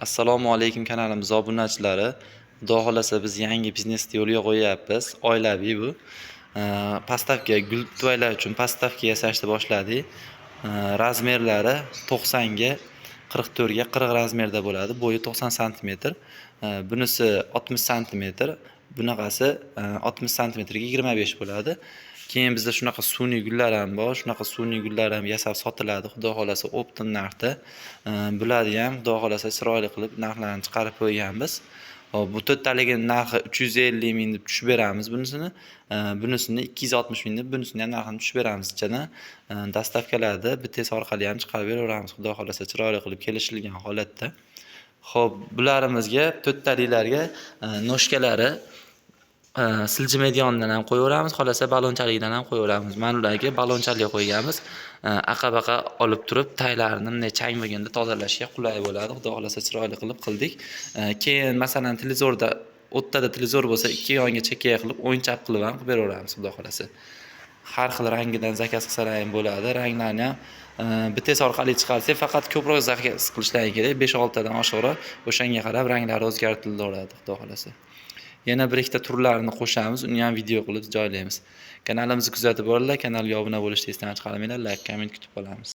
Assalomu alaykum kanalimiz obunachilari. Xudo xolasa biz yangi biznesni yo'lga qo'yyapmiz. Oilaviy bu. Pastavka gul tuvaylar uchun pastavka yasashni boshladik. Razmerlari 90 ga 44 ga 40 razmerda bo'ladi. Bo'yi 90 sm. Bunisi 60 sm. Bunaqasi 60 sm ga 25 bo'ladi. Keyin bizda shunaqa sun'iy gullar ham bor. Shunaqa sun'iy gullar ham yasab sotiladi. Xudo xolasa optim narxda. Bularni ham xudo xolasa chiroyli qilib narxlarini chiqarib qo'yganmiz. Bu to'rttaligining narxi 350 ming deb tushib beramiz bunisini. Bunisini 260 ming deb bunisini ham narxini tushib beramiz ichana. Dastavkalarda BTS orqali ham chiqarib beraveramiz. Xudo xolasa chiroyli qilib kelishilgan holatda. Xo'p, bularimizga to'rttaliklarga noshkalari siljimaydigandan ham qo'yaveramiz, xolasa balonchalikdan ham qo'yaveramiz. Mana ularga balonchalik qo'yganmiz. Aqa-baqa olib turib, taylarini bunday chang bo'lganda tozalashga qulay bo'ladi. Xudo xolasa chiroyli qilib qildik. Keyin masalan televizorda o'ttada televizor bo'lsa, ikki yonga chekka qilib o'yinchoq qilib ham qilib beraveramiz, xudo xolasa. Har xil rangidan zakaz qilsalar ham bo'ladi. Ranglarni ham BTS orqali chiqarsak, faqat ko'proq zakaz qilishlari kerak. 5-6 tadan oshiqroq o'shanga qarab ranglari o'zgartiriladi, xudo xolasa. Yana bir ikkita turlarini qo'shamiz, uni ham video qilib joylaymiz. Kanalimizni kuzatib boringlar, kanalga obuna bo'lishni esdan chiqarmanglar, like, komment kutib qolamiz.